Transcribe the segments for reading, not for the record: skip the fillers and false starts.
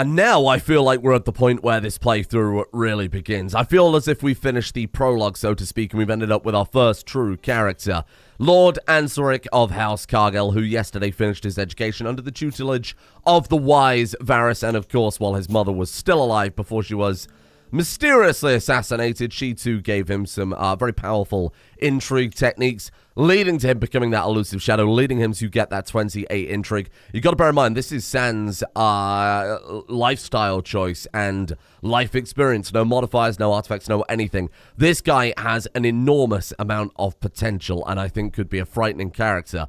And now I feel like we're at the point where this playthrough really begins. I feel as if we finished the prologue, so to speak, and we've ended up with our first true character, Lord Anseric of House Cargyll, who yesterday finished his education under the tutelage of the wise Varys, and of course, while his mother was still alive before she was mysteriously assassinated, she too gave him some very powerful intrigue techniques, leading to him becoming that elusive shadow, leading him to get that 28 intrigue. You got to bear in mind, this is Sans' lifestyle choice and life experience. No modifiers, no artifacts, no anything. This guy has an enormous amount of potential, and I think could be a frightening character.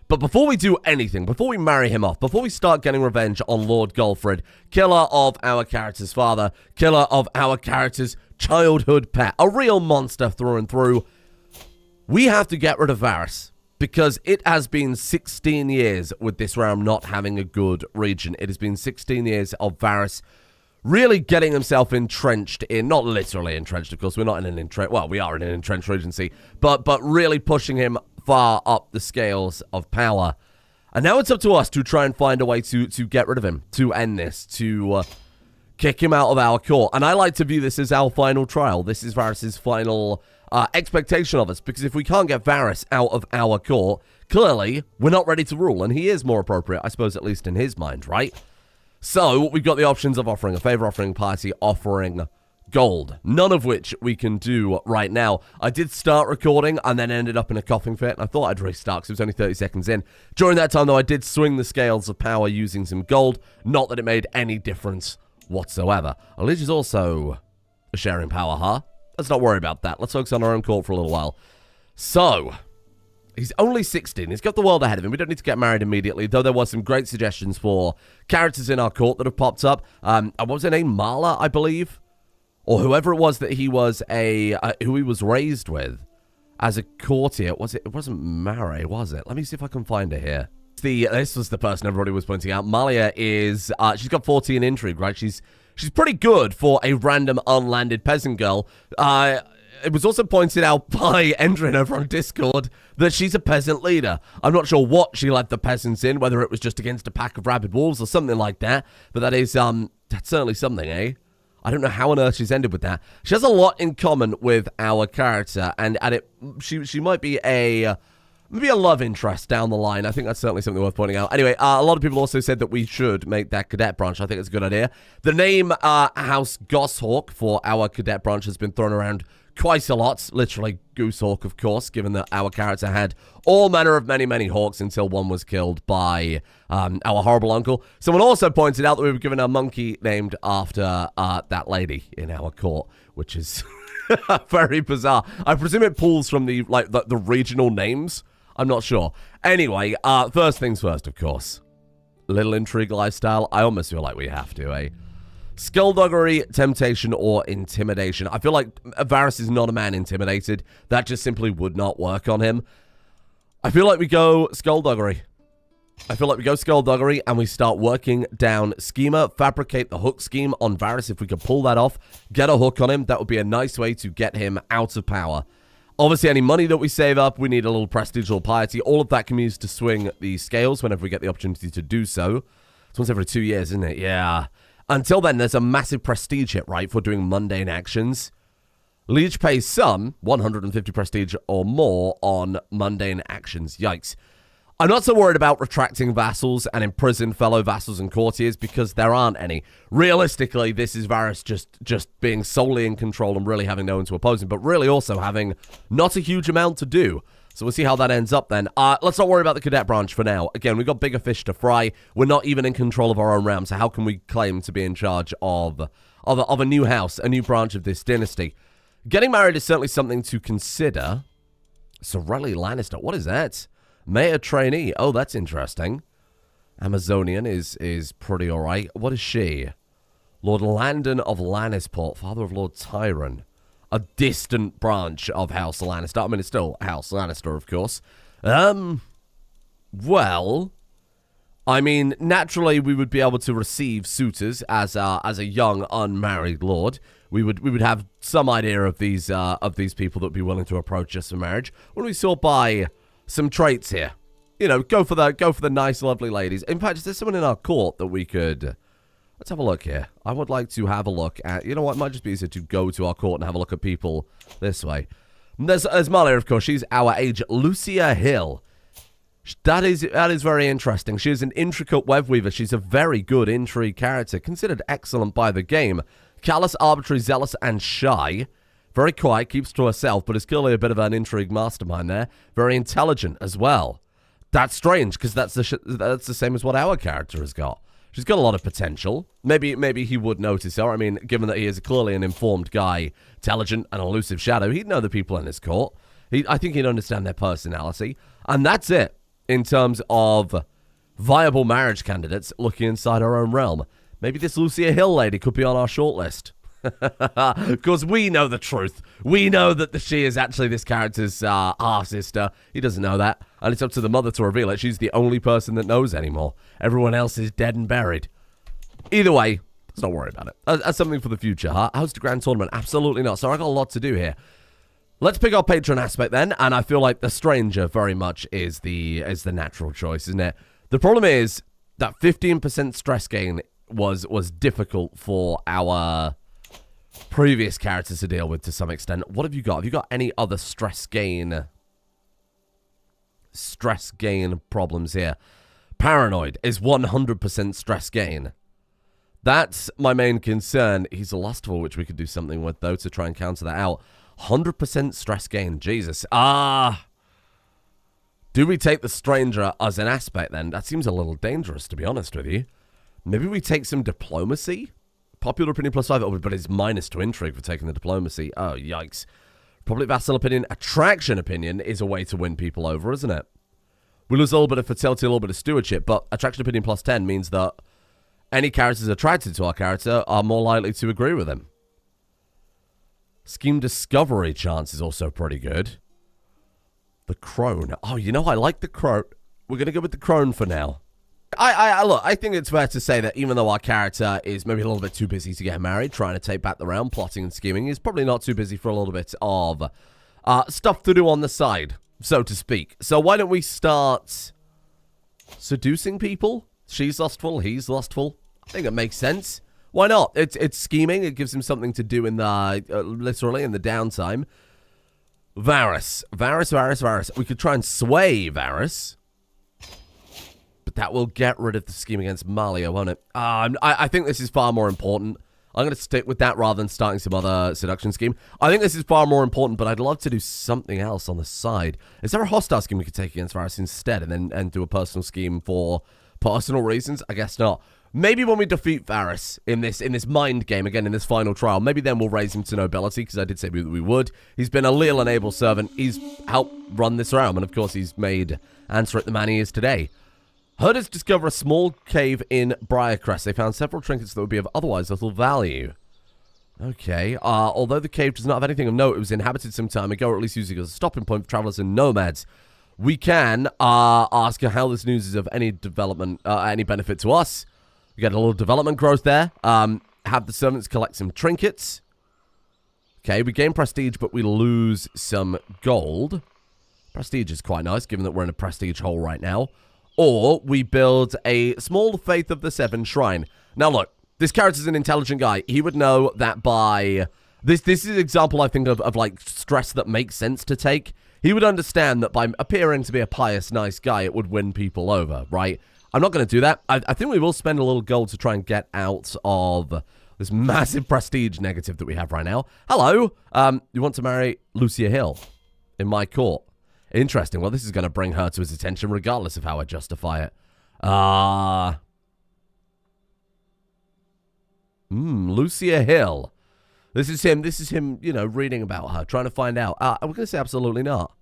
But before we do anything, before we marry him off, before we start getting revenge on Lord Golfred, killer of our character's father, killer of our character's childhood pet, a real monster through and through, we have to get rid of Varys, because it has been 16 years with this realm not having a good region. It has been 16 years of Varys really getting himself entrenched in, not literally entrenched, of course, we're not in an entrenched, well, we are in an entrenched Regency, but really pushing him far up the scales of power. And now it's up to us to try and find a way to get rid of him, to end this, to kick him out of our court. And I like to view this as our final trial. This is Varys' final expectation of us, because if we can't get Varys out of our court, clearly we're not ready to rule, and he is more appropriate, I suppose, at least in his mind, right? So we've got the options of offering a favor, offering piety, offering gold, none of which we can do right now. I did start recording and then ended up in a coughing fit, and I thought I'd restart because it was only 30 seconds in. During that time, though, I did swing the scales of power using some gold, not that it made any difference whatsoever. Lich is also a sharing power, huh? Let's not worry about that. Let's focus on our own court for a little while. So, he's only 16. He's got the world ahead of him. We don't need to get married immediately, though there were some great suggestions for characters in our court that have popped up. What was her name? Marla, I believe? Or whoever it was that he was who he was raised with as a courtier. It wasn't Mare, was it? Let me see if I can find her here. This was the person everybody was pointing out. Malia is, she's got 14 intrigue, right? She's pretty good for a random unlanded peasant girl. It was also pointed out by Endrin over on Discord that she's a peasant leader. I'm not sure what she led the peasants in, whether it was just against a pack of rabid wolves or something like that. But that is, that's certainly something, eh? I don't know how on earth she's ended with that. She has a lot in common with our character, and she might be maybe a love interest down the line. I think that's certainly something worth pointing out. Anyway, a lot of people also said that we should make that cadet branch. I think it's a good idea. The name House Goshawk for our cadet branch has been thrown around quite a lot. Literally Goosehawk, of course, given that our character had all manner of many hawks until one was killed by our horrible uncle. Someone also pointed out that we were given a monkey named after that lady in our court, which is very bizarre. I presume it pulls from the regional names. I'm not sure. Anyway, first things first, of course. Little intrigue lifestyle. I almost feel like we have to, eh? Skullduggery, temptation, or intimidation. I feel like Varys is not a man intimidated. That just simply would not work on him. I feel like we go skullduggery. And we start working down schema, fabricate the hook scheme on Varys. If we could pull that off, get a hook on him, that would be a nice way to get him out of power. Obviously, any money that we save up, we need a little prestige or piety. All of that can be used to swing the scales whenever we get the opportunity to do so. It's once every 2 years, isn't it? Yeah. Until then, there's a massive prestige hit, right, for doing mundane actions. Liege pays some, 150 prestige or more, on mundane actions. Yikes. I'm not so worried about retracting vassals and imprisoned fellow vassals and courtiers because there aren't any. Realistically, this is Varys just being solely in control and really having no one to oppose him, but really also having not a huge amount to do. So we'll see how that ends up then. Let's not worry about the cadet branch for now. Again, we've got bigger fish to fry. We're not even in control of our own realm, so how can we claim to be in charge of a new house, a new branch of this dynasty? Getting married is certainly something to consider. Sorelli Lannister, what is that? Mayor trainee. Oh, that's interesting. Amazonian is pretty alright. What is she? Lord Landon of Lannisport, father of Lord Tyron. A distant branch of House Lannister. I mean, it's still House Lannister, of course. Well, I mean, naturally, we would be able to receive suitors as a young unmarried lord. We would have some idea of these people that would be willing to approach us for marriage. When we sort by some traits here, you know, go for the nice, lovely ladies. In fact, is there someone in our court that we could Let's have a look here. I would like to have a look at... You know what? It might just be easier to go to our court and have a look at people this way. There's Malia, of course. She's our agent. Lucia Hill. That is very interesting. She is an intricate web weaver. She's a very good intrigue character. Considered excellent by the game. Callous, arbitrary, zealous, and shy. Very quiet, keeps to herself, but is clearly a bit of an intrigue mastermind there. Very intelligent as well. That's strange, because that's the same as what our character has got. She's got a lot of potential. Maybe he would notice her. I mean, given that he is clearly an informed guy, intelligent, and elusive shadow, he'd know the people in his court. I think he'd understand their personality. And that's it in terms of viable marriage candidates looking inside our own realm. Maybe this Lucia Hill lady could be on our shortlist. Because we know the truth. We know that she is actually this character's half-sister. He doesn't know that. And it's up to the mother to reveal it. She's the only person that knows anymore. Everyone else is dead and buried. Either way, let's not worry about it. That's something for the future, huh? Host a grand tournament? Absolutely not. So I got a lot to do here. Let's pick our patron aspect then. And I feel like the stranger very much is the natural choice, isn't it? The problem is that 15% stress gain was difficult for our... previous characters to deal with to some extent. What have you got? Have you got any other stress gain problems here? Paranoid is 100% stress gain. That's my main concern. He's lustful, which we could do something with, though, to try and counter that out. 100% stress gain. Jesus. Do we take the stranger as an aspect, then? That seems a little dangerous, to be honest with you. Maybe we take some diplomacy? Popular opinion +5, but it's -2 intrigue for taking the diplomacy. Oh, yikes. Probably vassal opinion. Attraction opinion is a way to win people over, isn't it? We lose a little bit of fertility, a little bit of stewardship, but attraction opinion +10 means that any characters attracted to our character are more likely to agree with him. Scheme discovery chance is also pretty good. The crone. Oh, you know, I like the crone. We're going to go with the crone for now. Look, I think it's fair to say that even though our character is maybe a little bit too busy to get married, trying to take back the realm, plotting and scheming, he's probably not too busy for a little bit of stuff to do on the side, so to speak. So why don't we start seducing people? She's lustful, he's lustful. I think it makes sense. Why not? It's scheming. It gives him something to do in the, literally, in the downtime. Varys. We could try and sway Varys. But that will get rid of the scheme against Malia, won't it? I think this is far more important. I'm going to stick with that rather than starting some other seduction scheme. I think this is far more important, but I'd love to do something else on the side. Is there a hostile scheme we could take against Varys instead and do a personal scheme for personal reasons? I guess not. Maybe when we defeat Varys in this mind game, again, in this final trial, maybe then we'll raise him to nobility, because I did say that we would. He's been a leal and able servant. He's helped run this realm, and of course he's made Asserting the man he is today. Herders discover a small cave in Briarcrest. They found several trinkets that would be of otherwise little value. Okay, although the cave does not have anything of note, it was inhabited some time ago, or at least using it as a stopping point for travelers and nomads. We can ask her how this news is of any development, any benefit to us. We get a little development growth there. Have the servants collect some trinkets. Okay, we gain prestige, but we lose some gold. Prestige is quite nice, given that we're in a prestige hole right now. Or we build a small Faith of the Seven shrine. Now look, this character's an intelligent guy. He would know that by... This is an example, I think, of like, stress that makes sense to take. He would understand that by appearing to be a pious, nice guy, it would win people over, right? I'm not going to do that. I think we will spend a little gold to try and get out of this massive prestige negative that we have right now. Hello. You want to marry Lucia Hill in my court? Interesting. Well, this is going to bring her to his attention regardless of how I justify it. Lucia Hill. This is him, you know, reading about her, trying to find out. We're going to say absolutely not.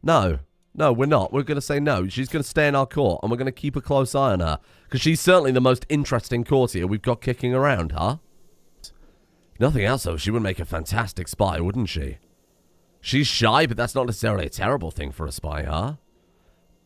No, we're not. We're going to say no. She's going to stay in our court, and we're going to keep a close eye on her. Because she's certainly the most interesting courtier we've got kicking around, huh? Nothing else, though. She would make a fantastic spy, wouldn't she? She's shy, but that's not necessarily a terrible thing for a spy, huh?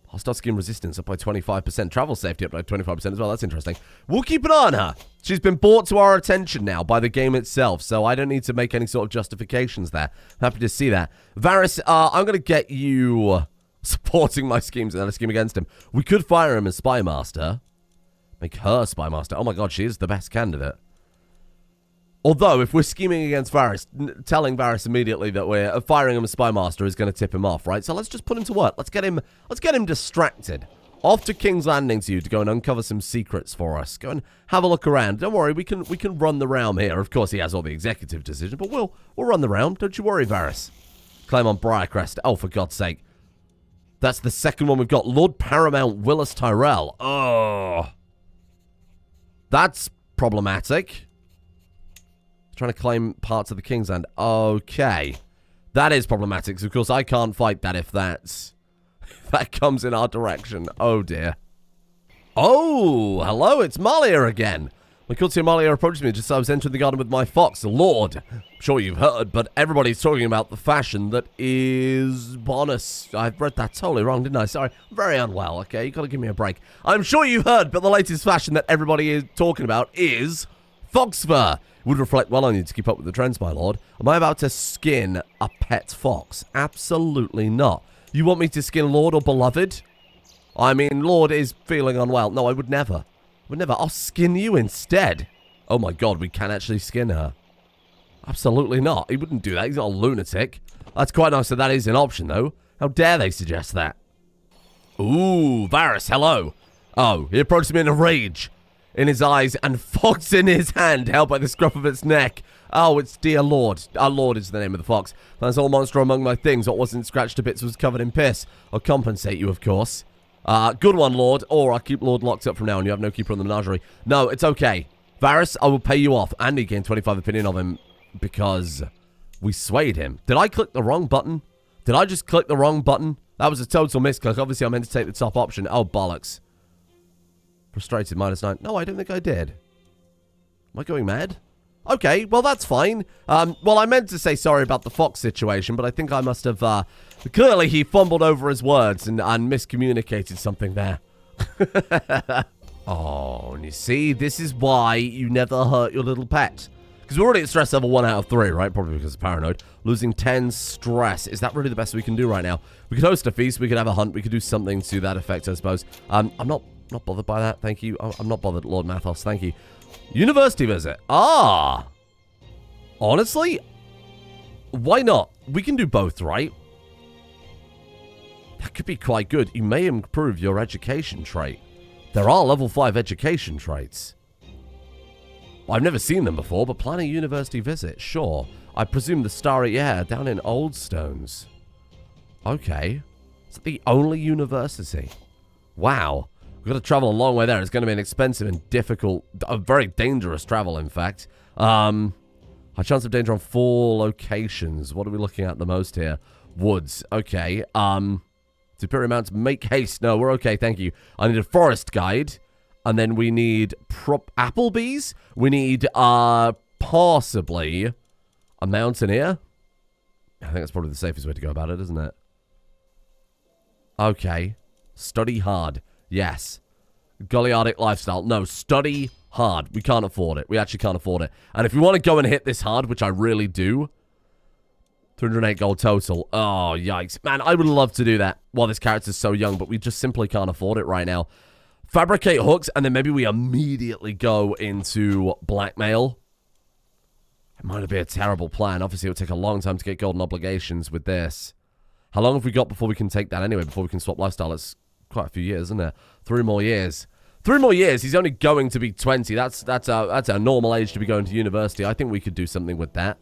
Hostile scheme resistance up by 25%. Travel safety up by 25% as well. That's interesting. We'll keep an eye on her. She's been brought to our attention now by the game itself, so I don't need to make any sort of justifications there. Happy to see that. Varys, I'm going to get you supporting my schemes and then a scheme against him. We could fire him as spy master, Make her spymaster. Oh my god, she is the best candidate. Although, if we're scheming against Varys, telling Varys immediately that we're firing him as spymaster is going to tip him off, right? So let's just put him to work. Let's get him distracted. Off to King's Landing to you to go and uncover some secrets for us. Go and have a look around. Don't worry, we can run the realm here. Of course, he has all the executive decisions, but we'll run the realm. Don't you worry, Varys. Claim on Briarcrest. Oh, for God's sake. That's the second one we've got. Lord Paramount Willis Tyrell. Oh. That's problematic. Trying to claim parts of the King's Land. Okay. That is problematic, because of course I can't fight that if that comes in our direction. Oh dear. Oh, hello, it's Malia again. My courtier Malia approached me just as I was entering the garden with my fox. Lord, I'm sure you've heard, but everybody's talking about the fashion that is bonus. I've read that totally wrong, didn't I? Sorry, I'm very unwell, okay? You gotta give me a break. I'm sure you've heard, but the latest fashion that everybody is talking about is fox fur. Would reflect well on you to keep up with the trends, my lord. Am I about to skin a pet fox? Absolutely not. You want me to skin Lord or Beloved? I mean, Lord is feeling unwell. No, I would never. I'll skin you instead. Oh my god, we can actually skin her. Absolutely not. He wouldn't do that. He's not a lunatic. That's quite nice that that is an option, though. How dare they suggest that? Ooh, Varys, hello. Oh, he approached me in a rage. In his eyes and fox in his hand, held by the scruff of its neck. Oh, it's dear Lord. Our Lord is the name of the fox. That's all monster among my things. What wasn't scratched to bits was covered in piss. I'll compensate you, of course. Good one, Lord. Or I'll keep Lord locked up from now on. You have no keeper in the menagerie. No, it's okay. Varys, I will pay you off. And he gained 25 opinion of him because we swayed him. Did I click the wrong button? Did I just click the wrong button? That was a total misclick. Obviously, I meant to take the top option. Oh, bollocks. Frustrated, -9. No, I don't think I did. Am I going mad? Okay, well, that's fine. Well, I meant to say sorry about the fox situation, but I think I must have, clearly he fumbled over his words and miscommunicated something there. Oh, and you see, this is why you never hurt your little pet. Because we're already at stress level 1 out of 3, right? Probably because of paranoid. Losing 10 stress. Is that really the best we can do right now? We could host a feast, we could have a hunt, we could do something to that effect, I suppose. I'm not bothered by that, thank you. I'm not bothered, Lord Mathos, thank you. University visit. Ah! Honestly? Why not? We can do both, right? That could be quite good. You may improve your education trait. There are level 5 education traits. I've never seen them before, but plan a university visit, sure. I presume the Starry, yeah, down in Oldstones. Okay. Is that the only university? Wow. We've got to travel a long way there. It's going to be an expensive and difficult, very dangerous travel, in fact. High chance of danger on 4 locations. What are we looking at the most here? Woods. Okay. Superior amounts. Make haste. No, we're okay. Thank you. I need a forest guide. And then we need Applebee's. We need, possibly a mountaineer. I think that's probably the safest way to go about it, isn't it? Okay. Study hard. Yes. Goliardic lifestyle. No, study hard. We can't afford it. We actually can't afford it. And if we want to go and hit this hard, which I really do, 308 gold total. Oh, yikes. Man, I would love to do that while this character's so young, but we just simply can't afford it right now. Fabricate hooks, and then maybe we immediately go into blackmail. It might be a terrible plan. Obviously, it would take a long time to get golden obligations with this. How long have we got before we can take that anyway, before we can swap lifestyle? It's quite a few years, isn't it? 3 more years. 3 more years. He's only going to be 20. That's a normal age to be going to university. I think we could do something with that.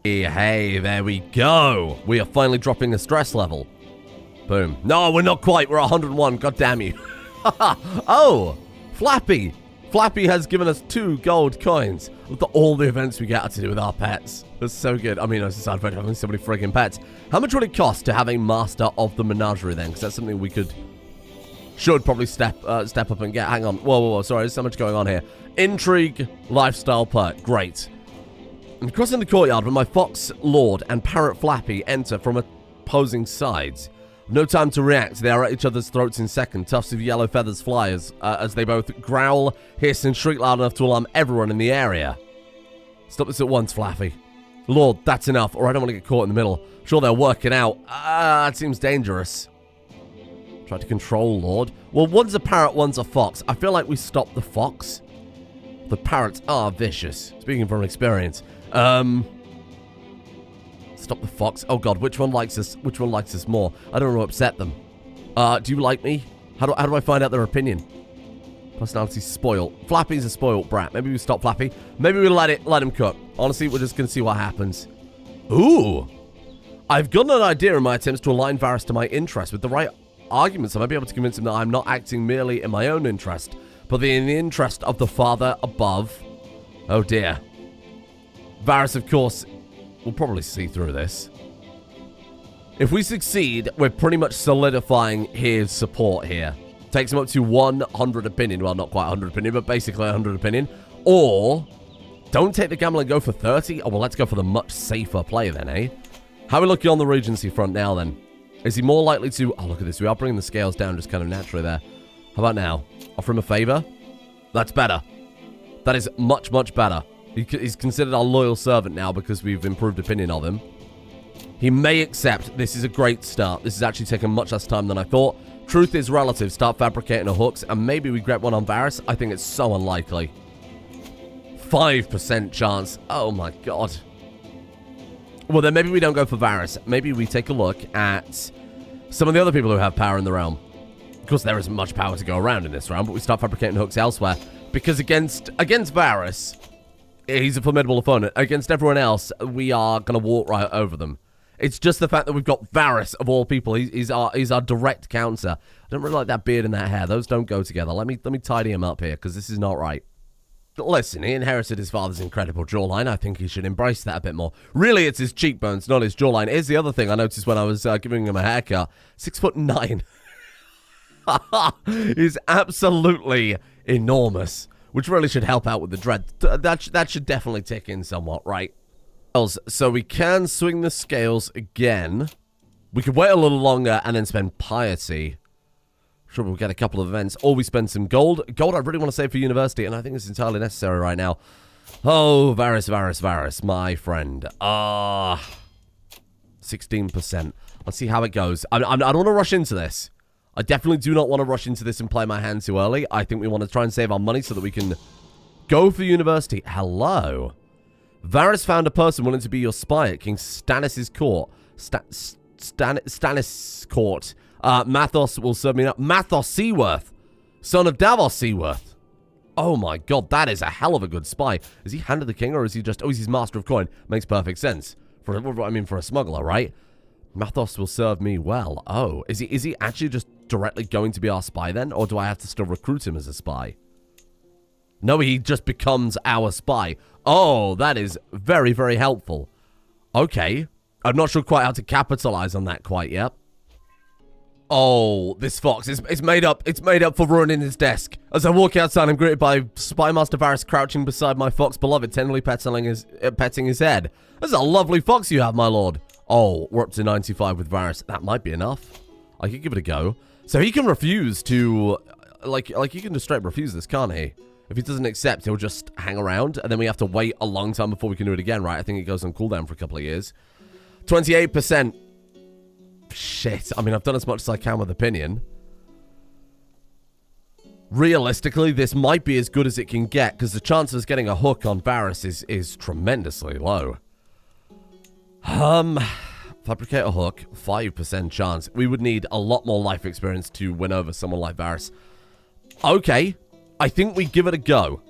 Hey, there we go. We are finally dropping the stress level. Boom. No, we're not quite. We're 101. God damn you. Oh, Flappy. Flappy has given us 2 gold coins. Look at all the events we get to do with our pets. That's so good. I mean, I was just sad about having so many friggin' pets. How much would it cost to have a master of the menagerie then? Because that's something we should probably step up and get. Hang on. Whoa. Sorry, there's so much going on here. Intrigue, lifestyle perk. Great. And crossing the courtyard when my fox lord and parrot Flappy enter from opposing sides. No time to react. They are at each other's throats in second. Tufts of yellow feathers fly as they both growl, hiss, and shriek loud enough to alarm everyone in the area. Stop this at once, Flappy. Lord, that's enough, or I don't want to get caught in the middle. I'm sure they'll work it out. It seems dangerous. Try to control Lord. Well, one's a parrot, one's a fox. I feel like we stopped the fox. The parrots are vicious. Speaking from experience. Stop the fox. Oh god, which one likes us? Which one likes us more? I don't want to upset them. Do you like me? How do I find out their opinion? Personality's spoiled. Flappy's a spoiled brat. Maybe we stop Flappy. Maybe we let him cook. Honestly, we're just gonna see what happens. Ooh. I've gotten an idea in my attempts to align Varys to my interest. With the right arguments, I might be able to convince him that I'm not acting merely in my own interest, but in the interest of the father above. Oh dear. Varys, of course, will probably see through this. If we succeed, we're pretty much solidifying his support here. Takes him up to 100 opinion. Well, not quite 100 opinion, but basically 100 opinion. Or, don't take the gamble and go for 30. Oh, well, let's go for the much safer play then, eh? How are we looking on the Regency front now, then? Is he more likely to... Oh, look at this. We are bringing the scales down just kind of naturally there. How about now? Offer him a favor? That's better. That is much, much better. He's considered our loyal servant now because we've improved opinion of him. He may accept. This is a great start. This has actually taken much less time than I thought. Truth is relative. Start fabricating the hooks, and maybe we get one on Varys. I think it's so unlikely. 5% chance. Oh, my God. Well, then maybe we don't go for Varys. Maybe we take a look at some of the other people who have power in the realm. Of course, there isn't much power to go around in this realm, but we start fabricating hooks elsewhere. Because against Varys, he's a formidable opponent. Against everyone else, we are going to walk right over them. It's just the fact that we've got Varys, of all people. He's our direct counter. I don't really like that beard and that hair. Those don't go together. Let me tidy him up here, because this is not right. Listen, he inherited his father's incredible jawline. I think he should embrace that a bit more. Really, it's his cheekbones, not his jawline. Here's the other thing I noticed when I was giving him a haircut. 6'9". He's absolutely enormous, which really should help out with the dread. That should definitely tick in somewhat, right? So we can swing the scales again. We could wait a little longer and then spend piety. Sure, we'll get a couple of events. Or we spend some gold. Gold I really want to save for university, and I think it's entirely necessary right now. Oh, Varys, my friend. 16%. Let's see how it goes. I don't want to rush into this. I definitely do not want to rush into this and play my hand too early. I think we want to try and save our money so that we can go for university. Hello. Varys found a person willing to be your spy at King Stannis' court. Stannis' court. Mathos will serve me up. Mathos Seaworth, son of Davos Seaworth. Oh my god, that is a hell of a good spy. Is he Hand of the King, or is he just... Oh, he's Master of Coin. Makes perfect sense. For a smuggler, right? Mathos will serve me well. Oh, is he actually just directly going to be our spy then? Or do I have to still recruit him as a spy? No, he just becomes our spy. Oh, that is very, very helpful. Okay. I'm not sure quite how to capitalize on that quite yet. Oh, this fox is made up. It's made up for ruining his desk. As I walk outside, I'm greeted by Spy Master Varys crouching beside my fox beloved, tenderly petting his head. That's a lovely fox you have, my lord. Oh, we're up to 95 with Varys. That might be enough. I could give it a go. So he can refuse to... Like he can just straight refuse this, can't he? If he doesn't accept, he'll just hang around, and then we have to wait a long time before we can do it again, right? I think it goes on cooldown for a couple of years. 28%. Shit. I mean, I've done as much as I can with opinion. Realistically, this might be as good as it can get, because the chance of us getting a hook on Varys is tremendously low. Fabricate a hook, 5% chance. We would need a lot more life experience to win over someone like Varys. Okay, I think we give it a go.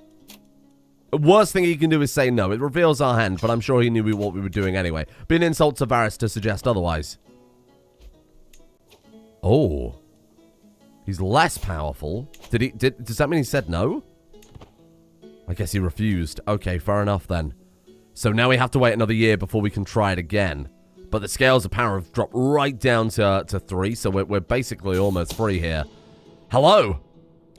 The worst thing he can do is say no. It reveals our hand, but I'm sure he knew what we were doing anyway. Be an insult to Varys to suggest otherwise. Oh. He's less powerful. Does that mean he said no? I guess he refused. Okay, fair enough then. So now we have to wait another year before we can try it again. But the scales of power have dropped right down to 3, so we're basically almost free here. Hello?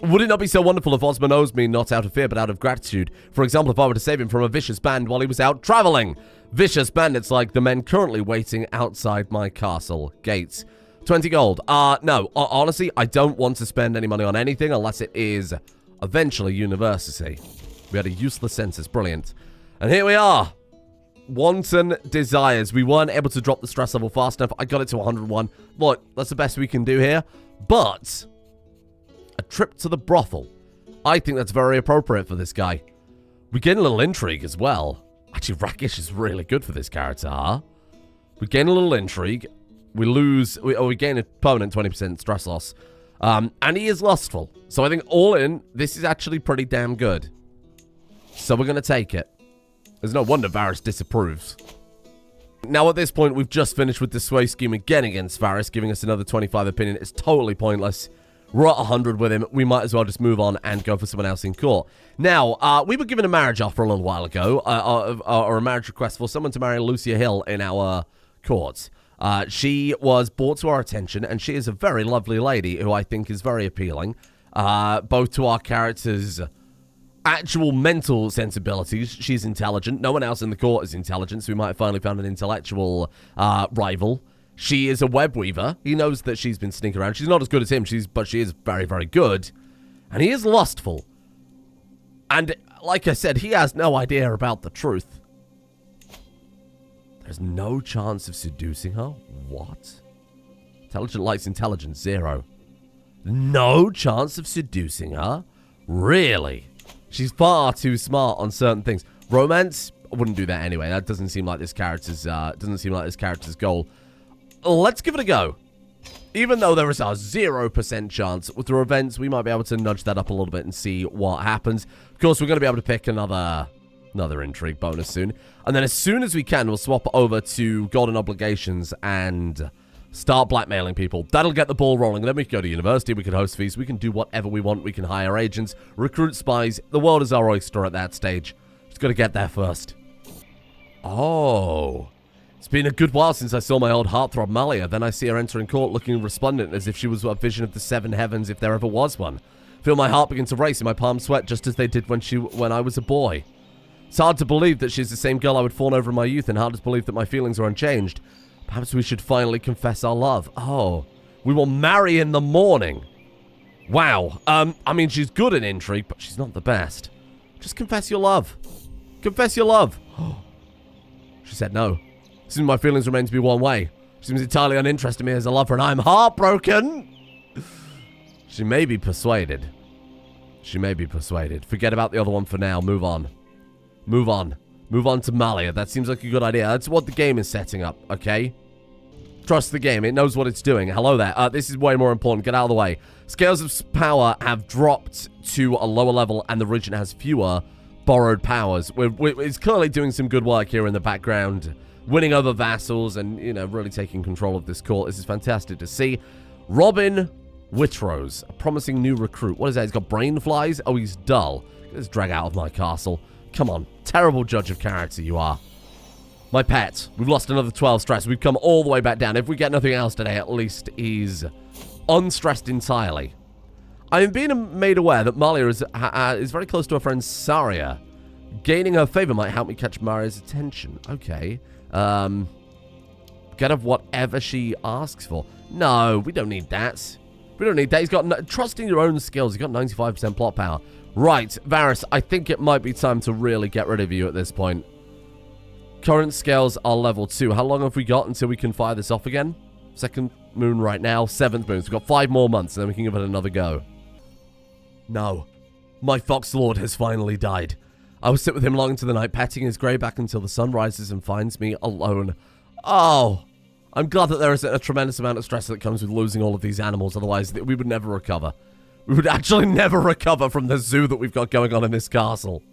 Would it not be so wonderful if Osmond owes me not out of fear but out of gratitude? For example, if I were to save him from a vicious band while he was out traveling. Vicious bandits like the men currently waiting outside my castle gates. 20 gold. No, honestly, I don't want to spend any money on anything unless it is eventually university. We had a useless census. Brilliant. And here we are. Wanton desires. We weren't able to drop the stress level fast enough. I got it to 101. Look, that's the best we can do here. But a trip to the brothel. I think that's very appropriate for this guy. We gain a little intrigue as well. Actually, Rakish is really good for this character, huh? We gain a little intrigue. We lose... we gain a permanent 20% stress loss. And he is lustful. So I think all in, this is actually pretty damn good. So we're going to take it. There's no wonder Varys disapproves. Now at this point, we've just finished with the sway scheme again against Varys, giving us another 25 opinion. It's totally pointless. We're at 100 with him. We might as well just move on and go for someone else in court. Now, we were given a marriage offer a little while ago, or a marriage request for someone to marry Lucia Hill in our court. She was brought to our attention, and she is a very lovely lady who I think is very appealing, both to our characters' actual mental sensibilities. She's intelligent. No one else in the court is intelligent, so we might have finally found an intellectual rival. She is a web weaver. He knows that she's been sneaking around. She's not as good as him, but she is very, very good. And he is lustful. And like I said, he has no idea about the truth. There's no chance of seducing her? What? Intelligent likes intelligence, 0. No chance of seducing her? Really? She's far too smart on certain things. Romance? I wouldn't do that anyway. That doesn't seem like this character's goal. Let's give it a go. Even though there is a 0% chance, through events, we might be able to nudge that up a little bit and see what happens. Of course, we're going to be able to pick another intrigue bonus soon. And then as soon as we can, we'll swap over to golden obligations and start blackmailing people. That'll get the ball rolling. Then we can go to university, we can host fees, we can do whatever we want. We can hire agents, recruit spies. The world is our oyster at that stage. Just got to get there first. Oh. It's been a good while since I saw my old heartthrob Malia. Then I see her entering court looking resplendent as if she was a vision of the 7 heavens if there ever was one. Feel my heart begin to race and my palms sweat just as they did when I was a boy. It's hard to believe that she's the same girl I would fawn over in my youth and hard to believe that my feelings are unchanged. Perhaps we should finally confess our love. Oh, we will marry in the morning. Wow. I mean, she's good at intrigue, but she's not the best. Just confess your love. Confess your love. She said no. Seems my feelings remain to be one way. She seems entirely uninterested in me as a lover, and I'm heartbroken. She may be persuaded. She may be persuaded. Forget about the other one for now. Move on. Move on. Move on to Malia. That seems like a good idea. That's what the game is setting up, okay? Trust the game. It knows what it's doing. Hello there. This is way more important. Get out of the way. Scales of power have dropped to a lower level, and the region has fewer borrowed powers. It's clearly doing some good work here in the background. Winning over vassals and, you know, really taking control of this court. This is fantastic to see. Robin Whitrose, a promising new recruit. What is that? He's got brain flies? Oh, he's dull. Get this drag out of my castle. Come on. Terrible judge of character you are. My pet. We've lost another 12 stress. We've come all the way back down. If we get nothing else today, at least he's unstressed entirely. I am being made aware that Malia is very close to her friend Saria. Gaining her favor might help me catch Maria's attention. Okay. Get her whatever she asks for. No, we don't need that. We don't need that. He's got trust in your own skills. He's got 95% plot power. Right, Varys, I think it might be time to really get rid of you at this point. Current scales are level 2. How long have we got until we can fire this off again? 2nd moon right now, 7th moon. So we've got 5 more months, and then we can give it another go. No. My fox lord has finally died. I will sit with him long into the night, petting his grey back until the sun rises and finds me alone. Oh, I'm glad that there isn't a tremendous amount of stress that comes with losing all of these animals. Otherwise, we would never recover. We would actually never recover from the zoo that we've got going on in this castle.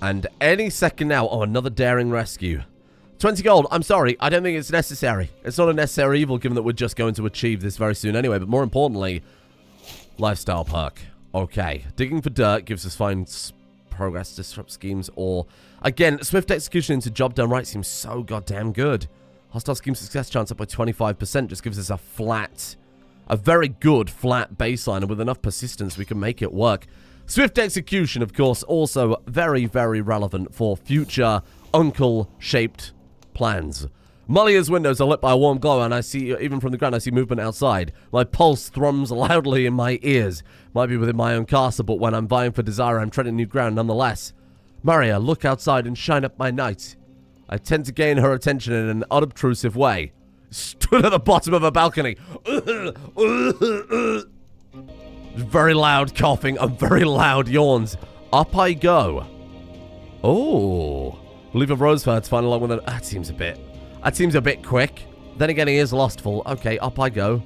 And any second now, oh, another daring rescue. 20 gold. I'm sorry. I don't think it's necessary. It's not a necessary evil, given that we're just going to achieve this very soon anyway. But more importantly, lifestyle perk. Okay. Digging for dirt gives us fine progress, disrupt schemes, or again, swift execution into job done right seems so goddamn good. Hostile scheme success chance up by 25% just gives us a very good flat baseline, and with enough persistence we can make it work. Swift execution, of course, also very, very relevant for future uncle-shaped plans. Malia's windows are lit by a warm glow, and I see, even from the ground, I see movement outside. My pulse thrums loudly in my ears. Might be within my own castle, but when I'm vying for desire, I'm treading new ground nonetheless. Maria, look outside and shine up my night. I tend to gain her attention in an unobtrusive way. Stood at the bottom of a balcony. Very loud coughing and very loud yawns. Up I go. Oh. Leave a rose for her to find along with her. That seems a bit quick. Then again, he is lustful. Okay, up I go.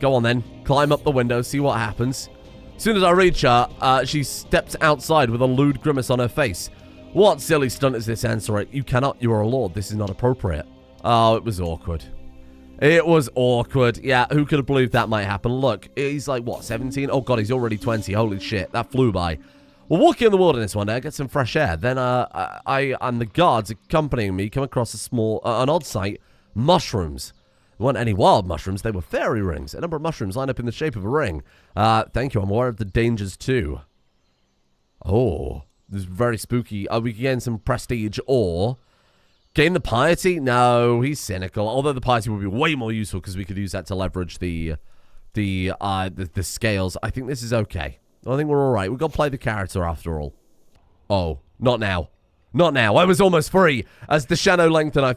Go on then. Climb up the window, see what happens. As soon as I reach her, she steps outside with a lewd grimace on her face. What silly stunt is this, Answer? You cannot. You are a lord. This is not appropriate. Oh, it was awkward. It was awkward. Yeah, who could have believed that might happen? Look, he's like, what, 17? Oh, God, he's already 20. Holy shit, that flew by. We're walking in the wilderness one day, get some fresh air. Then I and the guards accompanying me come across an odd sight, mushrooms. There weren't any wild mushrooms, they were fairy rings. A number of mushrooms lined up in the shape of a ring. Thank you, I'm aware of the dangers too. Oh, this is very spooky. We can gain some prestige or gain the piety? No, he's cynical. Although the piety would be way more useful because we could use that to leverage the scales. I think this is okay. I think we're all right. We've got to play the character after all. Oh, not now. Not now. I was almost free. As the shadow lengthened, I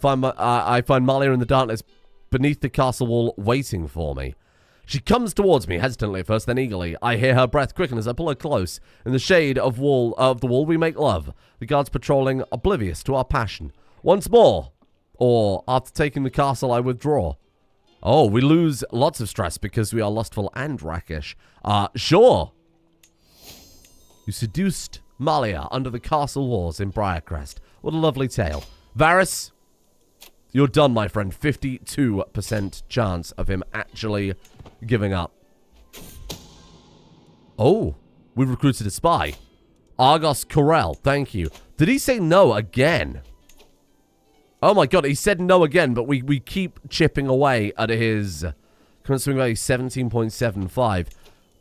find Malia in the darkness beneath the castle wall waiting for me. She comes towards me, hesitantly at first, then eagerly. I hear her breath quicken as I pull her close. In the shade of the wall, we make love. The guards patrolling, oblivious to our passion. Once more. Or, after taking the castle, I withdraw. Oh, we lose lots of stress because we are lustful and rakish. Sure. You seduced Malia under the castle walls in Briarcrest. What a lovely tale. Varys, you're done, my friend. 52% chance of him actually giving up. Oh, we recruited a spy. Argos Corell, thank you. Did he say no again? Oh my god, he said no again, but we keep chipping away at his current swing value, 17.75.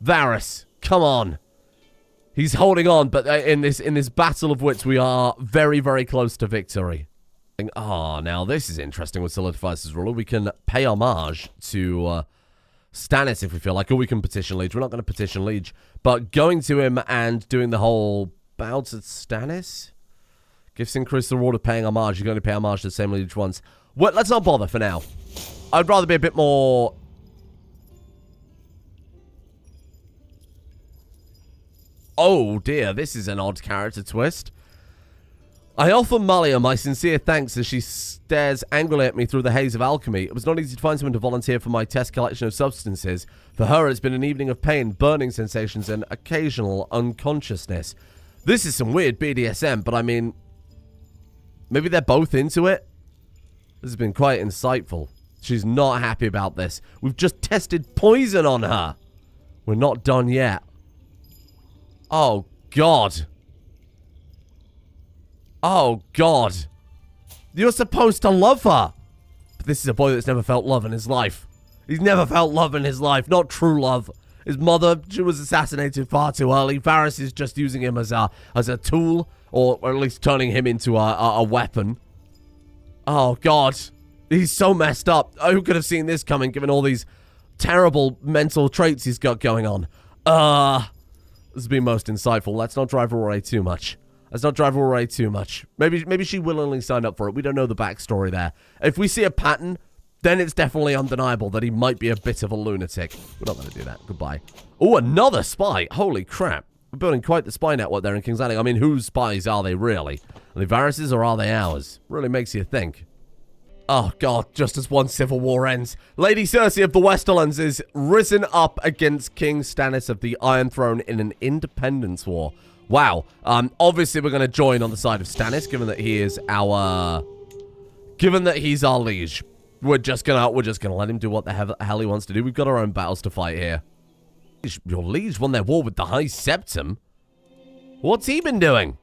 Varys, come on. He's holding on, but in this battle of wits, we are very, very close to victory. Oh, now this is interesting with solidifies as ruler. We can pay homage to Stannis if we feel like, or we can petition Liege. We're not going to petition Liege, but going to him and doing the whole bow to Stannis? Gifts increase the reward of paying homage. You're going to pay homage to the same Liege once. Well, let's not bother for now. I'd rather be a bit more... Oh dear, this is an odd character twist. I offer Malia my sincere thanks as she stares angrily at me through the haze of alchemy. It was not easy to find someone to volunteer for my test collection of substances. For her, it's been an evening of pain, burning sensations, and occasional unconsciousness. This is some weird BDSM, but I mean, maybe they're both into it? This has been quite insightful. She's not happy about this. We've just tested poison on her. We're not done yet. Oh, God. Oh, God. You're supposed to love her. But this is a boy that's never felt love in his life. He's never felt love in his life. Not true love. His mother, she was assassinated far too early. Varys is just using him as a tool. Or at least turning him into a weapon. Oh, God. He's so messed up. Who could have seen this coming, given all these terrible mental traits he's got going on? This has been most insightful. Let's not drive her away too much. Let's not drive her away too much. Maybe she willingly signed up for it. We don't know the backstory there. If we see a pattern, then it's definitely undeniable that he might be a bit of a lunatic. We're not going to do that. Goodbye. Oh, another spy. Holy crap. We're building quite the spy network there in King's Landing. I mean, whose spies are they really? Are they Varys's or are they ours? Really makes you think. Oh, God, just as one civil war ends, Lady Cersei of the Westerlands is risen up against King Stannis of the Iron Throne in an independence war. Wow. Obviously, we're going to join on the side of Stannis, given that he is our... Given that he's our liege. We're just gonna let him do what the hell he wants to do. We've got our own battles to fight here. Your liege won their war with the High Septum? What's he been doing?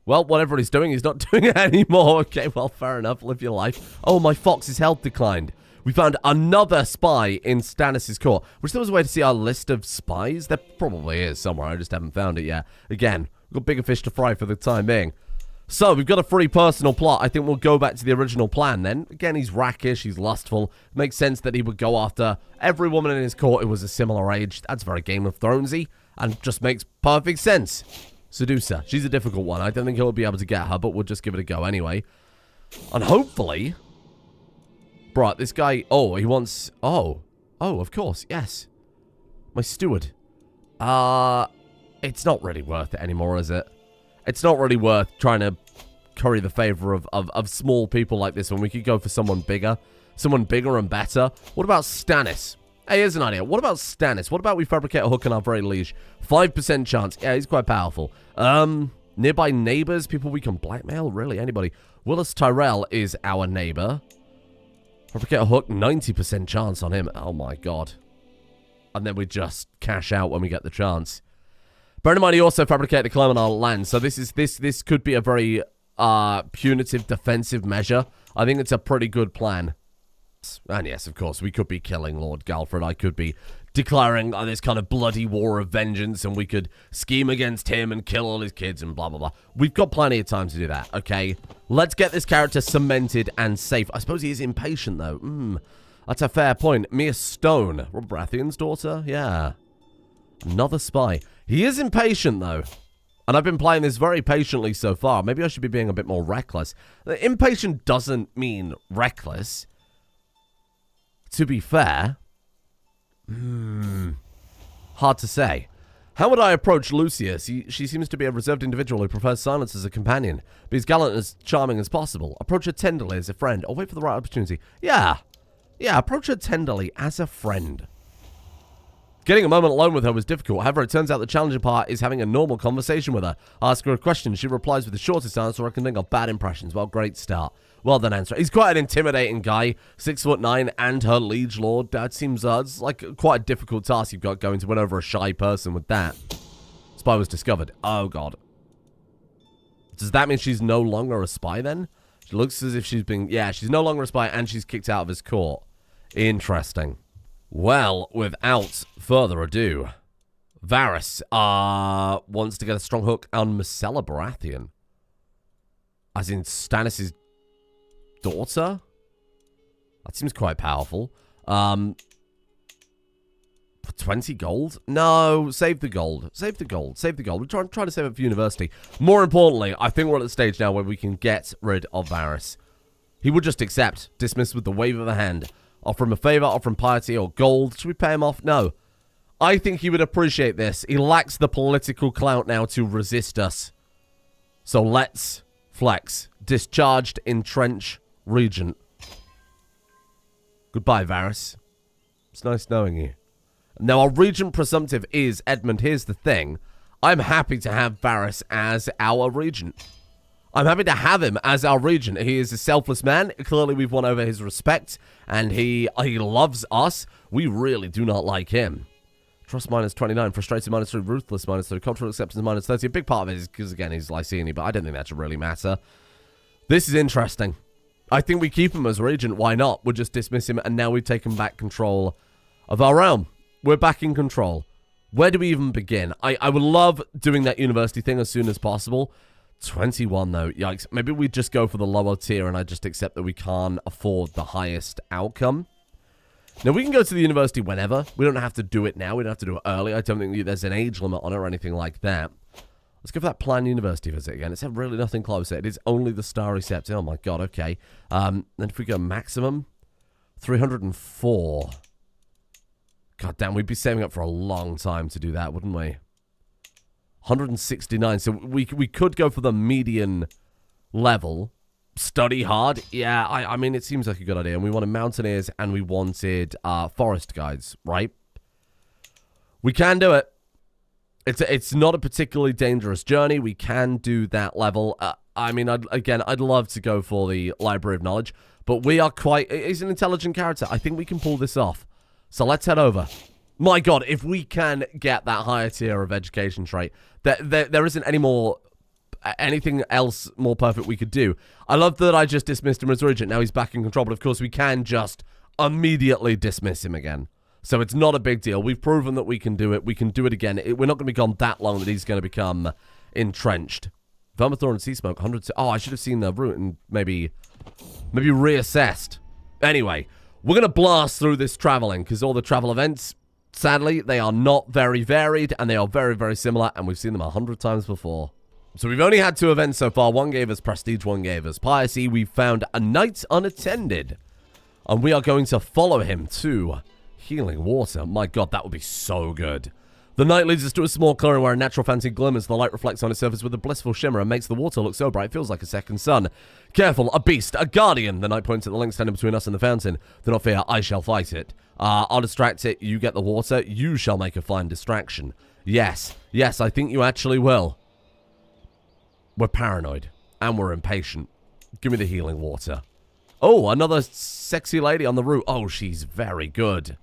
Well, whatever he's doing, he's not doing it anymore. Okay, well, fair enough. Live your life. Oh, my fox's health declined. We found another spy in Stannis' court. Wish there was a way to see our list of spies. There probably is somewhere. I just haven't found it yet. Again, we've got bigger fish to fry for the time being. So, we've got a free personal plot. I think we'll go back to the original plan then. Again, he's rakish. He's lustful. It makes sense that he would go after every woman in his court who was a similar age. That's very Game of Thronesy and just makes perfect sense. Seducer. She's a difficult one. I don't think he'll be able to get her, but we'll just give it a go anyway. And hopefully... Bro, this guy... Oh, he wants... Oh, of course, yes. My steward. It's not really worth it anymore, is it? It's not really worth trying to curry the favor of small people like this when we could go for someone bigger. Someone bigger and better. What about Stannis? Hey, here's an idea. What about Stannis? What about we fabricate a hook on our very liege? 5% chance. Yeah, he's quite powerful. Nearby neighbors? People we can blackmail? Really, anybody? Willis Tyrell is our neighbor. Fabricate a hook, 90% chance on him. Oh my god. And then we just cash out when we get the chance. Bear in mind, he also fabricated a claim on our land, so this could be a very punitive defensive measure. I think it's a pretty good plan. And yes, of course, we could be killing Lord Galfred. I could be declaring this kind of bloody war of vengeance, and we could scheme against him and kill all his kids and blah, blah, blah. We've got plenty of time to do that, okay? Let's get this character cemented and safe. I suppose he is impatient, though. That's a fair point. Mia Stone. Robert Baratheon's daughter? Yeah. Another spy. He is impatient, though. And I've been playing this very patiently so far. Maybe I should be being a bit more reckless. Impatient doesn't mean reckless. To be fair, hard to say. How would I approach Lucius? She seems to be a reserved individual who prefers silence as a companion. Be as gallant and as charming as possible. Approach her tenderly as a friend. Or wait for the right opportunity. Yeah, approach her tenderly as a friend. Getting a moment alone with her was difficult. However, it turns out the challenging part is having a normal conversation with her. Ask her a question. She replies with the shortest answer I can think of. Bad impressions. Well, great start. Well done, answer. He's quite an intimidating guy. 6'9" and her liege lord. That seems it's like quite a difficult task you've got going to win over a shy person with that. Spy was discovered. Oh, God. Does that mean she's no longer a spy then? She looks as if she's been... Yeah, she's no longer a spy and she's kicked out of his court. Interesting. Well, without further ado, Varys wants to get a strong hook on Myrcella Baratheon. As in Stannis' daughter? That seems quite powerful. For 20 gold? No, save the gold. Save the gold. Save the gold. We're trying to save it for university. More importantly, I think we're at the stage now where we can get rid of Varys. He would just accept, dismiss with the wave of a hand. Offer him a favor, offer him piety or gold. Should we pay him off? No. I think he would appreciate this. He lacks the political clout now to resist us. So let's flex. Discharged, entrench, regent. Goodbye, Varys. It's nice knowing you. Now, our regent presumptive is Edmund. Here's the thing. I'm happy to have Varys as our regent. I'm happy to have him as our regent. He is a selfless man. Clearly, we've won over his respect, and he loves us. We really do not like him. Trust -29, frustrated -3, ruthless -3, cultural acceptance -30. A big part of it is because, again, he's Lycini, but I don't think that should really matter. This is interesting. I think we keep him as regent. Why not? We'll just dismiss him, and now we've taken back control of our realm. We're back in control. Where do we even begin? I would love doing that university thing as soon as possible. 21, though. Yikes. Maybe we just go for the lower tier, and I just accept that we can't afford the highest outcome. Now, we can go to the university whenever. We don't have to do it now. We don't have to do it early. I don't think there's an age limit on it or anything like that. Let's go for that planned university visit again. It's really nothing closer. It is only the Starry Sept. Oh, my God. Okay. Then if we go maximum, 304. God damn, we'd be saving up for a long time to do that, wouldn't we? 169. So we could go for the median level. Study hard. Yeah, I mean, it seems like a good idea. And we wanted mountaineers and we wanted forest guides, right? We can do it. It's not a particularly dangerous journey. We can do that level. I mean, I'd love to go for the Library of Knowledge, but we are quite... He's an intelligent character. I think we can pull this off. So let's head over. My God, if we can get that higher tier of education trait, there isn't anything else more perfect we could do. I love that I just dismissed him as regent. Now he's back in control, but of course we can just immediately dismiss him again. So it's not a big deal. We've proven that we can do it. We can do it again. We're not going to be gone that long that he's going to become entrenched. Vermithor and Sea Smoke, 100... Oh, I should have seen the route and maybe reassessed. Anyway, we're going to blast through this traveling because all the travel events, sadly, they are not very varied and they are very, very similar and we've seen them 100 times before. So we've only had 2 events so far. One gave us prestige, one gave us piety. We found a knight unattended. And we are going to follow him to healing water. My god, that would be so good. The knight leads us to a small clearing where a natural fountain glimmers. The light reflects on its surface with a blissful shimmer and makes the water look so bright it feels like a second sun. Careful, a beast, a guardian. The knight points at the link standing between us and the fountain. Do not fear, I shall fight it. I'll distract it, you get the water. You shall make a fine distraction. Yes, yes, I think you actually will. We're paranoid, and we're impatient. Give me the healing water. Oh, another sexy lady on the route. Oh, she's very good.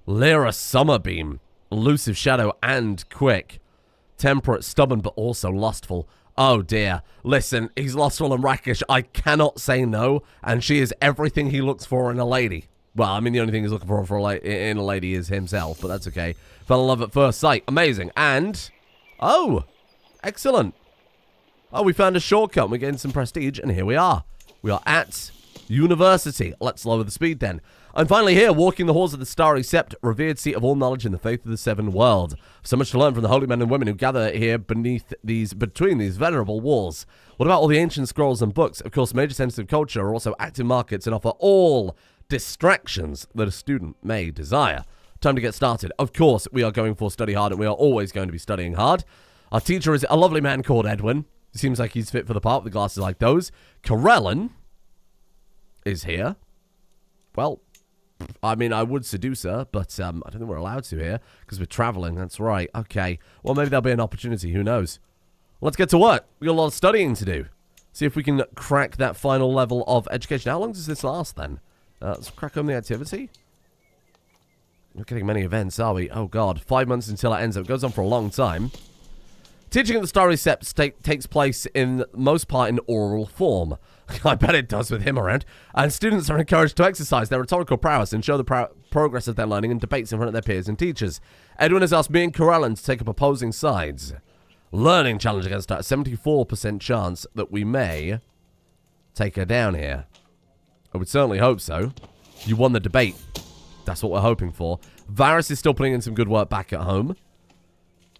Lyra Summerbeam. Elusive shadow and quick. Temperate, stubborn, but also lustful. Oh, dear. Listen, he's lustful and rakish. I cannot say no, and she is everything he looks for in a lady. Well, I mean, the only thing he's looking for in a lady is himself, but that's okay. Fell in love at first sight. Amazing. And, oh, excellent. Oh, we found a shortcut. We're getting some prestige, and here we are. We are at University. Let's lower the speed then. I'm finally here, walking the halls of the Starry Sept, revered seat of all knowledge in the faith of the Seven Worlds. So much to learn from the holy men and women who gather here between these venerable walls. What about all the ancient scrolls and books? Of course, major centers of culture are also active markets and offer all distractions that a student may desire. Time to get started. Of course, we are going for study hard, and we are always going to be studying hard. Our teacher is a lovely man called Edwin. Seems like he's fit for the part with the glasses like those. Corellin is here. Well, I mean, I would seduce her, but I don't think we're allowed to here because we're traveling. That's right. Okay. Well, maybe there'll be an opportunity. Who knows? Let's get to work. We got a lot of studying to do. See if we can crack that final level of education. How long does this last then? Let's crack on the activity. Not getting many events, are we? Oh, God. 5 months until it ends. It goes on for a long time. Teaching at the Starry Sept takes place in most part in oral form. I bet it does with him around. And students are encouraged to exercise their rhetorical prowess and show the progress of their learning in debates in front of their peers and teachers. Edwin has asked me and Corellin to take up opposing sides. Learning challenge against her. 74% chance that we may take her down here. I would certainly hope so. You won the debate. That's what we're hoping for. Varys is still putting in some good work back at home.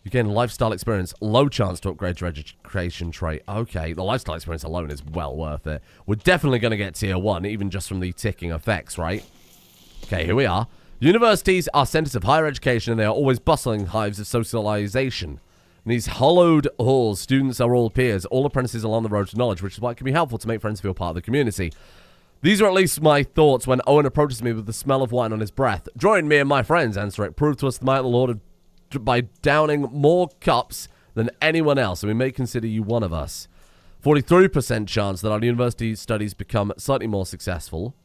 You gain lifestyle experience. Low chance to upgrade your education trait. Okay, the lifestyle experience alone is well worth it. We're definitely going to get tier 1, even just from the ticking effects, right? Okay, here we are. Universities are centers of higher education, and they are always bustling hives of socialization. In these hollowed halls, students are all peers, all apprentices along the road to knowledge, which is why it can be helpful to make friends feel part of the community. These are at least my thoughts when Owen approaches me with the smell of wine on his breath. Join me and my friends, Asserting. Prove to us the might of the Lord by downing more cups than anyone else, and we may consider you one of us. 43% chance that our university studies become slightly more successful.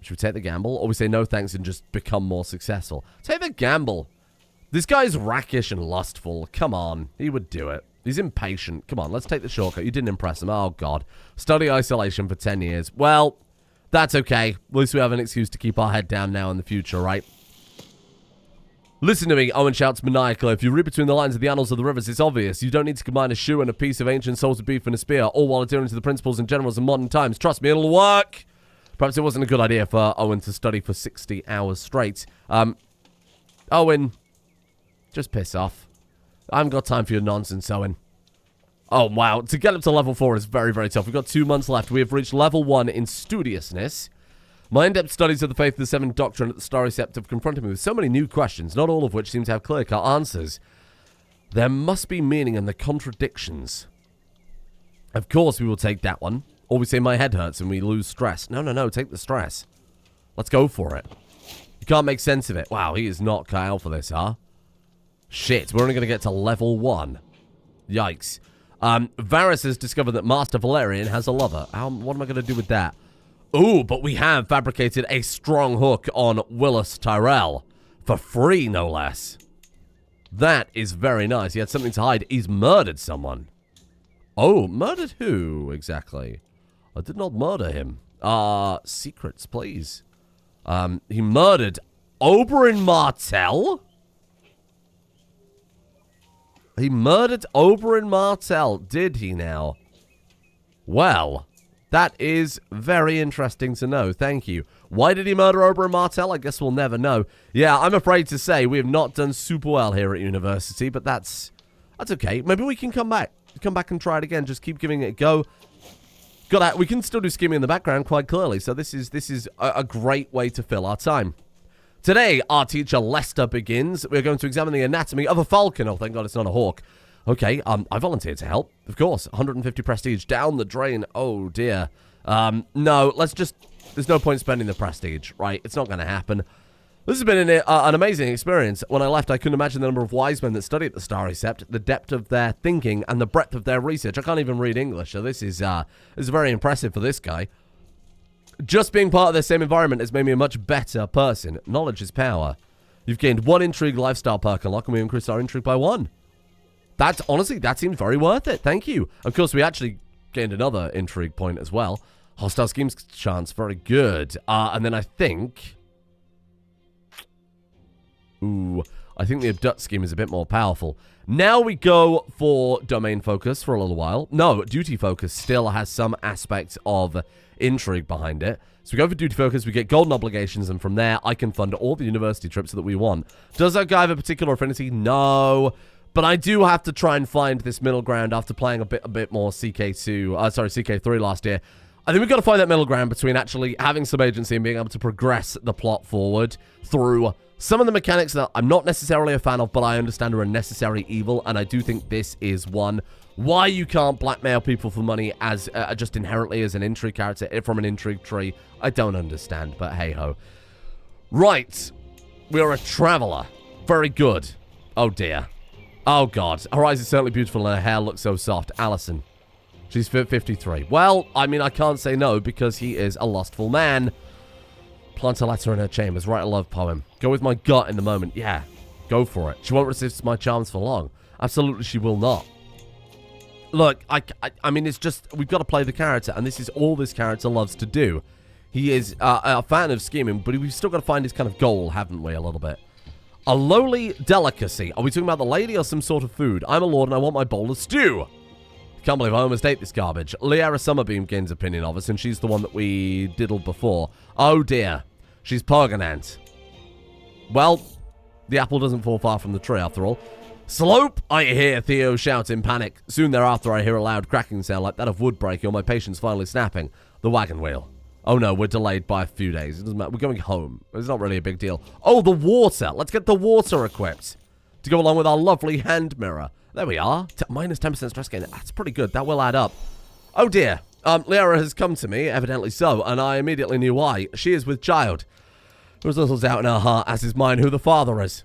Should we take the gamble, or we say no thanks and just become more successful? Take the gamble. This guy's rakish and lustful. Come on, he would do it. He's impatient. Come on, let's take the shortcut. You didn't impress him. Oh, God. Study isolation for 10 years. Well, that's okay. At least we have an excuse to keep our head down now in the future, right? Listen to me, Owen shouts maniacally. If you read between the lines of the annals of the rivers, it's obvious. You don't need to combine a shoe and a piece of ancient salted beef and a spear, all while adhering to the principles and generals of modern times. Trust me, it'll work. Perhaps it wasn't a good idea for Owen to study for 60 hours straight. Owen, just piss off. I haven't got time for your nonsense, Owen. Oh, wow. To get up to level 4 is very, very tough. We've got 2 months left. We have reached level 1 in studiousness. My in-depth studies of the faith of the Seven Doctrine at the Starry Sept have confronted me with so many new questions, not all of which seem to have clear-cut answers. There must be meaning in the contradictions. Of course we will take that one. Or we say my head hurts and we lose stress. No, no, no, take the stress. Let's go for it. You can't make sense of it. Wow, he is not cut out for this, huh? Shit, we're only going to get to level 1. Yikes. Varys has discovered that Master Valerian has a lover. What am I going to do with that? Ooh, but we have fabricated a strong hook on Willis Tyrell. For free, no less. That is very nice. He had something to hide. He's murdered someone. Oh, murdered who, exactly? I did not murder him. Secrets, please. He murdered Oberyn Martell? He murdered Oberyn Martell, did he now? Well, that is very interesting to know. Thank you. Why did he murder Oberyn Martell? I guess we'll never know. Yeah, I'm afraid to say we have not done super well here at university, but that's That's okay. Maybe we can come back. Come back and try it again. Just keep giving it a go. We can still do scheming in the background quite clearly. So this is a great way to fill our time. Today, our teacher Lester begins. We're going to examine the anatomy of a falcon. Oh, thank God it's not a hawk. Okay, I volunteered to help. Of course, 150 prestige down the drain. Oh, dear. No, let's just... There's no point spending the prestige, right? It's not going to happen. This has been an amazing experience. When I left, I couldn't imagine the number of wise men that study at the Starry Sept, the depth of their thinking, and the breadth of their research. I can't even read English, so this is very impressive for this guy. Just being part of the same environment has made me a much better person. Knowledge is power. You've gained 1 intrigue lifestyle perk unlock, and we increased our intrigue by 1. That's, honestly, that seems very worth it. Thank you. Of course, we actually gained another intrigue point as well. Hostile schemes chance, very good. And then I think... Ooh, I think the abduct scheme is a bit more powerful. Now we go for domain focus for a little while. No, duty focus still has some aspects of intrigue behind it. So we go for duty focus, we get golden obligations, and from there I can fund all the university trips that we want. Does that guy have a particular affinity? No. But I do have to try and find this middle ground after playing a bit more CK3 last year. I think we've got to find that middle ground between actually having some agency and being able to progress the plot forward through some of the mechanics that I'm not necessarily a fan of, but I understand are a necessary evil, and I do think this is one. Why you can't blackmail people for money as just inherently as an intrigue character from an intrigue tree, I don't understand, but hey-ho. Right. We're a traveler. Very good. Oh, dear. Oh, God. Her eyes are certainly beautiful, and her hair looks so soft. Allison. She's 53. Well, I mean, I can't say no, because he is a lustful man. Plant a letter in her chambers. Write a love poem. Go with my gut in the moment. Yeah, go for it. She won't resist my charms for long. Absolutely, she will not. Look, I mean, it's just, we've got to play the character, and this is all this character loves to do. He is a fan of scheming, but we've still got to find his kind of goal, haven't we, a little bit? A lowly delicacy. Are we talking about the lady or some sort of food? I'm a lord, and I want my bowl of stew. Can't believe I almost ate this garbage. Liara Summerbeam gains opinion of us, and she's the one that we diddled before. Oh, dear. She's Pergonant. Well, the apple doesn't fall far from the tree, after all. Slope! I hear Theo shout in panic. Soon thereafter, I hear a loud cracking sound like that of wood breaking or my patience finally snapping. The wagon wheel. Oh, no, we're delayed by a few days. It doesn't matter. We're going home. It's not really a big deal. Oh, the water. Let's get the water equipped to go along with our lovely hand mirror. There we are. Minus 10% stress gain. That's pretty good. That will add up. Oh, dear. Liara has come to me, evidently so, and I immediately knew why. She is with child. There was little doubt in her heart, as is mine, who the father is.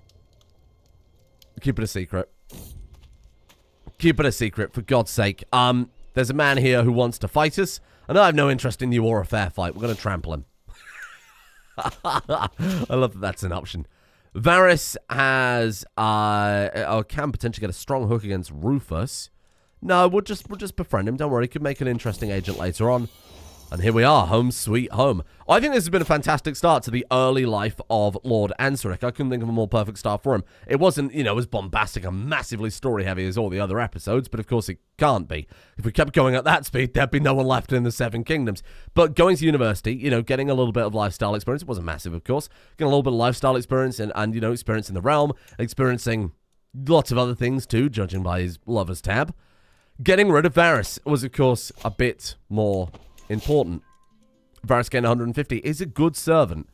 Keep it a secret. Keep it a secret, for God's sake. There's a man here who wants to fight us, and I have no interest in you or a fair fight. We're going to trample him. I love that that's an option. Varys has, can potentially get a strong hook against Rufus. No, we'll just befriend him. Don't worry, he could make an interesting agent later on. And here we are, home sweet home. I think this has been a fantastic start to the early life of Lord Anseric. I couldn't think of a more perfect start for him. It wasn't, as bombastic and massively story-heavy as all the other episodes, but of course it can't be. If we kept going at that speed, there'd be no one left in the Seven Kingdoms. But going to university, getting a little bit of lifestyle experience, it wasn't massive, of course. Getting a little bit of lifestyle experience and experiencing the realm, experiencing lots of other things too, judging by his lover's tab. Getting rid of Varys was, of course, a bit more important. Varys gained 150 is a good servant.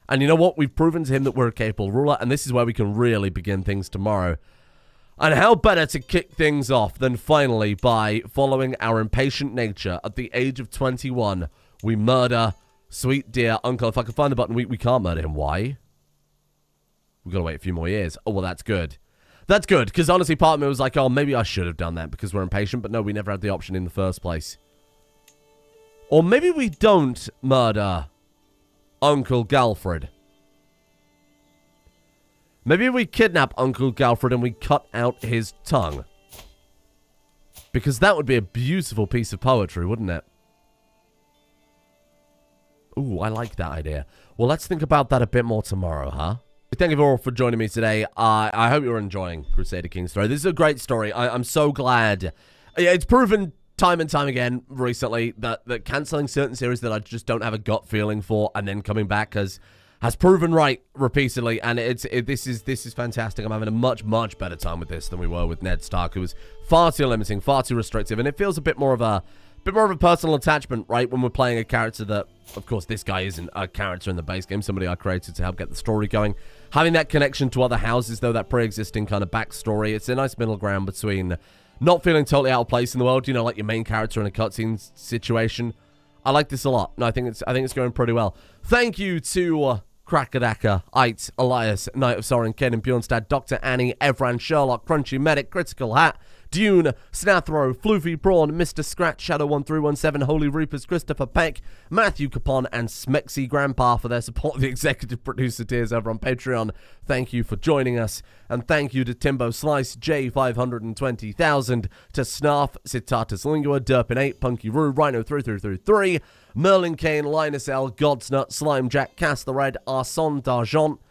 And you know what? We've proven to him that we're a capable ruler, and this is where we can really begin things tomorrow. And how better to kick things off than finally by following our impatient nature. At the age of 21, we murder sweet dear uncle. If I can find the button, we can't murder him. Why? We've got to wait a few more years. Oh, well, that's good. That's good, because honestly, part of me was like, oh, maybe I should have done that because we're impatient, but no, we never had the option in the first place. Or maybe we don't murder Uncle Galfred. Maybe we kidnap Uncle Galfred and we cut out his tongue. Because that would be a beautiful piece of poetry, wouldn't it? Ooh, I like that idea. Well, let's think about that a bit more tomorrow, huh? Thank you all for joining me today. I hope you're enjoying Crusader King's story. This is a great story. I'm so glad. It's proven time and time again recently that cancelling certain series that I just don't have a gut feeling for and then coming back has proven right repeatedly, and this is fantastic. I'm having a much better time with this than we were with Ned Stark, who was far too limiting, far too restrictive, and it feels a bit more of a personal attachment, right, when we're playing a character that, of course, this guy isn't a character in the base game, somebody I created to help get the story going. Having that connection to other houses, though, that pre-existing kind of backstory, it's a nice middle ground between not feeling totally out of place in the world, you know, like your main character in a cutscene situation. I like this a lot. No, I think it's going pretty well. Thank you to Krakadaka, Ait, Elias, Knight of Soren, Ken, Bjornstad, Dr. Annie, Evran, Sherlock, Crunchy Medic, Critical Hat, Dune, Snathro, Floofy Prawn, Mr. Scratch, Shadow1317, Holy Reapers, Christopher Peck, Matthew Capon, and Smexy Grandpa for their support of the executive producer tiers over on Patreon. Thank you for joining us. And thank you to Timbo Slice, J520,000, to Snarf, Citatus Lingua, Derpin8, Punky Roo, Rhino3333, Merlin Kane, Linus L, Godsnut, Slime Jack, Cast the Red, Arson D'Argent,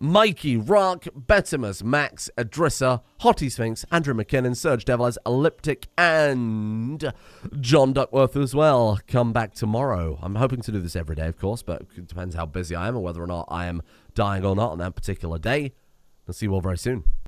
Mikey, Rock, Betimus, Max, Adrissa, Hottie Sphinx, Andrew McKinnon, Serge Deviles, Elliptic, and John Duckworth as well. Come back tomorrow. I'm hoping to do this every day, of course, but it depends how busy I am or whether or not I am dying or not on that particular day. I'll see you all very soon.